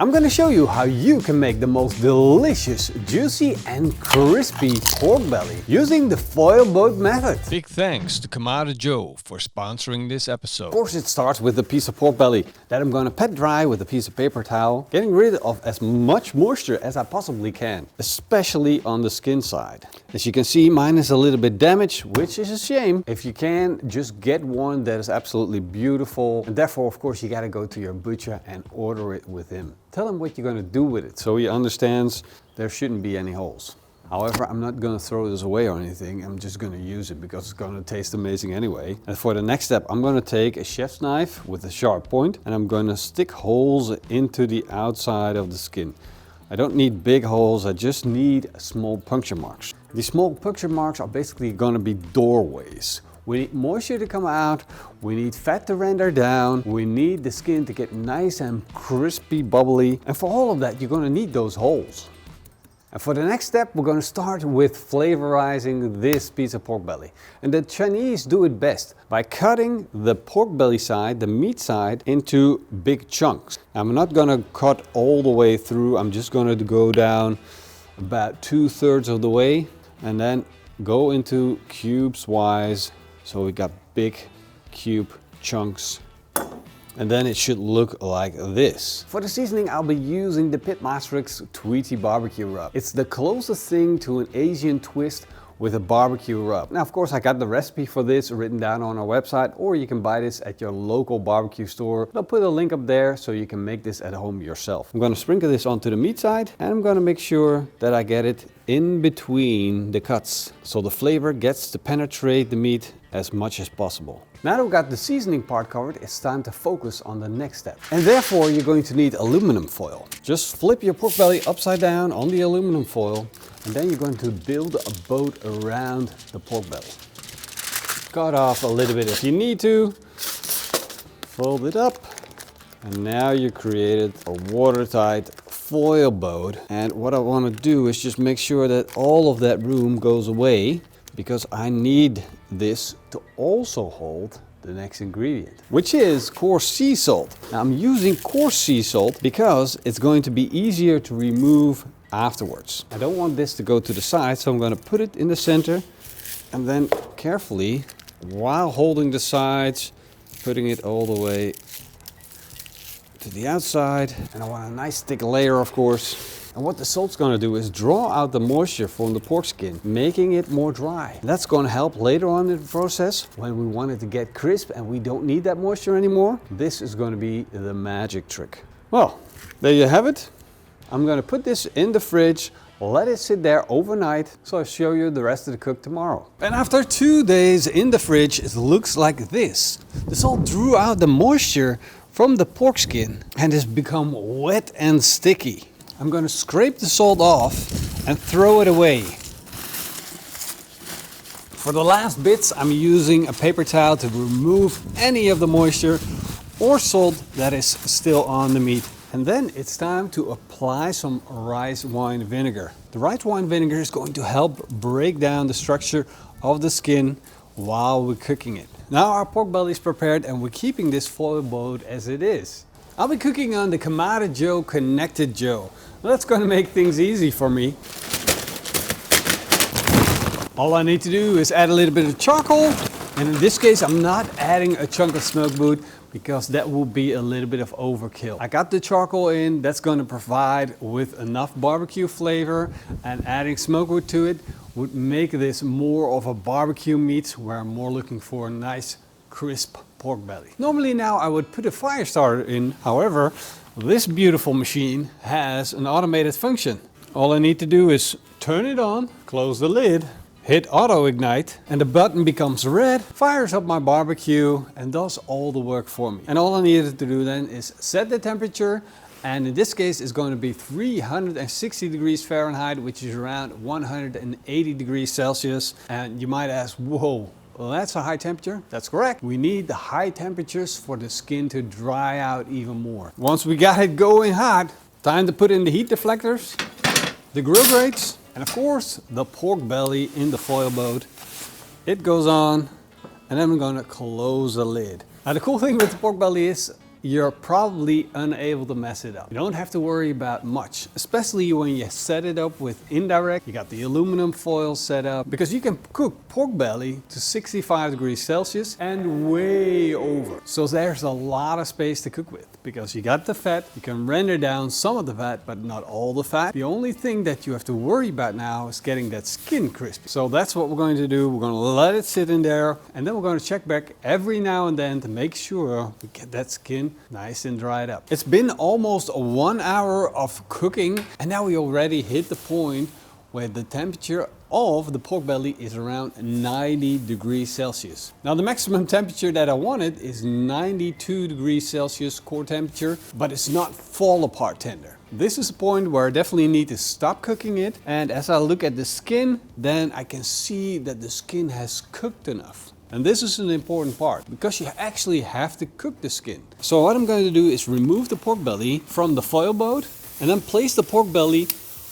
I'm going to show you how you can make the most delicious, juicy and crispy pork belly using the foil boat method. Big thanks to KamadoJoe for sponsoring this episode. Of course, it starts with a piece of pork belly that I'm going to pat dry with a piece of paper towel, getting rid of as much moisture as I possibly can, especially on the skin side. As you can see, mine is a little bit damaged, which is a shame. If you can, just get one that is absolutely beautiful, and therefore, of course, you got to go to your butcher and order it with him. Tell him what you're going to do with it so he understands there shouldn't be any holes. However, I'm not going to throw this away or anything. I'm just going to use it because it's going to taste amazing anyway. And for the next step, I'm going to take a chef's knife with a sharp point and I'm going to stick holes into the outside of the skin. I don't need big holes, I just need small puncture marks. These small puncture marks are basically going to be doorways. We need moisture to come out, we need fat to render down, we need the skin to get nice and crispy, bubbly. And for all of that, you're going to need those holes. And for the next step, we're going to start with flavorizing this piece of pork belly. And the Chinese do it best by cutting the pork belly side, the meat side, into big chunks. I'm not going to cut all the way through, I'm just going to go down about 2/3 of the way and then go into cubes wise. So we got big cube chunks. And then it should look like this. For the seasoning, I'll be using the PitmasterX Tweety barbecue rub. It's the closest thing to an Asian twist with a barbecue rub. Now, of course, I got the recipe for this written down on our website, or you can buy this at your local barbecue store. I'll put a link up there so you can make this at home yourself. I'm gonna sprinkle this onto the meat side, and I'm gonna make sure that I get it in between the cuts, so the flavor gets to penetrate the meat as much as possible. Now that we've got the seasoning part covered, it's time to focus on the next step. And therefore, you're going to need aluminum foil. Just flip your pork belly upside down on the aluminum foil, and then you're going to build a boat around the pork belly. Cut off a little bit if you need to, fold it up, and now you created a watertight foil boat. And what I want to do is just make sure that all of that room goes away, because I need this to also hold the next ingredient, which is coarse sea salt. Now I'm using coarse sea salt because it's going to be easier to remove afterwards. I don't want this to go to the side, so I'm going to put it in the center and then carefully, while holding the sides, putting it all the way to the outside. And I want a nice thick layer, of course. And what the salt's going to do is draw out the moisture from the pork skin, making it more dry. That's going to help later on in the process when we want it to get crisp and we don't need that moisture anymore. This is going to be the magic trick. Well, there you have it. I'm going to put this in the fridge, let it sit there overnight, so I'll show you the rest of the cook tomorrow. And after 2 days in the fridge, it looks like this. The salt drew out the moisture from the pork skin and has become wet and sticky. I'm going to scrape the salt off and throw it away. For the last bits, I'm using a paper towel to remove any of the moisture or salt that is still on the meat. And then it's time to apply some rice wine vinegar. The rice wine vinegar is going to help break down the structure of the skin while we're cooking it. Now our pork belly is prepared and we're keeping this foil boat as it is. I'll be cooking on the KamadoJoe Konnected Joe. That's going to make things easy for me. All I need to do is add a little bit of charcoal. And in this case, I'm not adding a chunk of smoke wood because that will be a little bit of overkill. I got the charcoal in, that's going to provide with enough barbecue flavor, and adding smoke wood to it would make this more of a barbecue meat where I'm more looking for a nice crisp pork belly. Normally now I would put a fire starter in, however, this beautiful machine has an automated function. All I need to do is turn it on, close the lid, hit auto ignite, and the button becomes red, fires up my barbecue, and does all the work for me. And all I needed to do then is set the temperature, and in this case it's going to be 360 degrees Fahrenheit, which is around 180 degrees Celsius. And you might ask, whoa, well, that's a high temperature. That's correct. We need the high temperatures for the skin to dry out even more. Once we got it going hot, time to put in the heat deflectors, the grill grates, and of course the pork belly in the foil boat. It goes on, and then I'm going to close the lid. Now the cool thing with the pork belly is you're probably unable to mess it up. You don't have to worry about much, especially when you set it up with indirect. You got the aluminum foil set up, because you can cook pork belly to 65 degrees Celsius and way over. So there's a lot of space to cook with, because you got the fat, you can render down some of the fat, but not all the fat. The only thing that you have to worry about now is getting that skin crispy. So that's what we're going to do. We're going to let it sit in there, and then we're going to check back every now and then to make sure we get that skin nice and dried up. It's been almost 1 hour of cooking, and now we already hit the point where the temperature of the pork belly is around 90 degrees Celsius. Now the maximum temperature that I wanted is 92 degrees Celsius core temperature, but it's not fall apart tender. This is a point where I definitely need to stop cooking it, and as I look at the skin, then I can see that the skin has cooked enough. And this is an important part, because you actually have to cook the skin. So what I'm going to do is remove the pork belly from the foil boat, and then place the pork belly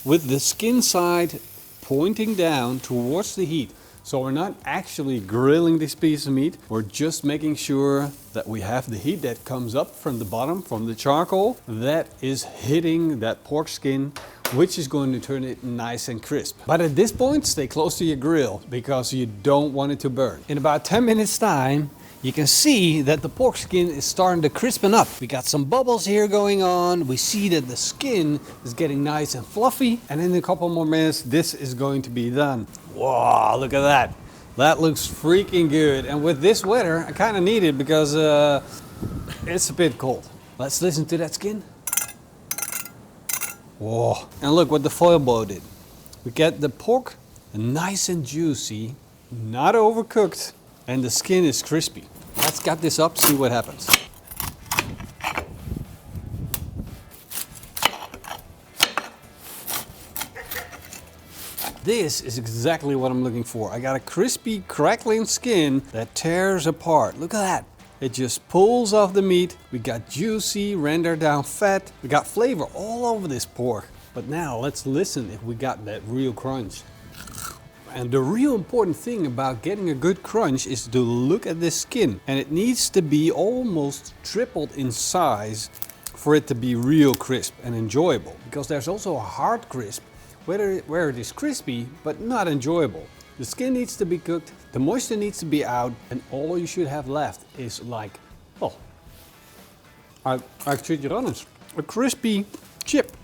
with the skin side pointing down towards the heat. So we're not actually grilling this piece of meat, we're just making sure that we have the heat that comes up from the bottom, from the charcoal, that is hitting that pork skin, which is going to turn it nice and crisp. But at this point, stay close to your grill, because you don't want it to burn. In about 10 minutes time, you can see that the pork skin is starting to crispen up. We got some bubbles here going on. We see that the skin is getting nice and fluffy. And in a couple more minutes, this is going to be done. Wow, look at that. That looks freaking good. And with this weather, I kind of need it, because it's a bit cold. Let's listen to that skin. Whoa. And look what the foil bowl did. We get the pork nice and juicy, not overcooked, and the skin is crispy. Let's cut this up, see what happens. This is exactly what I'm looking for. I got a crispy, crackling skin that tears apart. Look at that. It just pulls off the meat. We got juicy, rendered down fat. We got flavor all over this pork. But now let's listen if we got that real crunch. And the real important thing about getting a good crunch is to look at this skin. And it needs to be almost tripled in size for it to be real crisp and enjoyable. Because there's also a hard crisp where it is crispy but not enjoyable. The skin needs to be cooked, the moisture needs to be out, and all you should have left is like, oh, I should be honest, a crispy chip.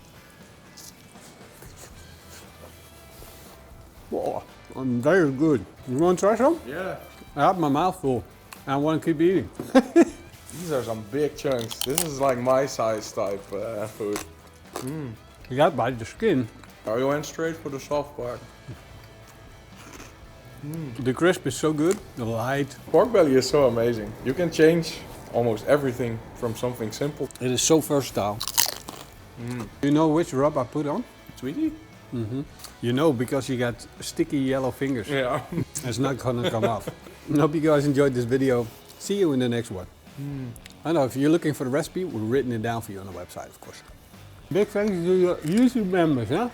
Whoa. Very good. You want to try some? Yeah. I have my mouth full. I want to keep eating. These are some big chunks. This is like my size type food. You got by the skin. Oh, you went straight for the soft part. The crisp is so good. The light. Pork belly is so amazing. You can change almost everything from something simple. It is so versatile. You know which rub I put on? Sweetie? You know, because you got sticky yellow fingers. Yeah. It's not gonna come off. I hope you guys enjoyed this video. See you in the next one. I know if you're looking for the recipe, we've written it down for you on the website, of course. Big thanks to your YouTube members, huh?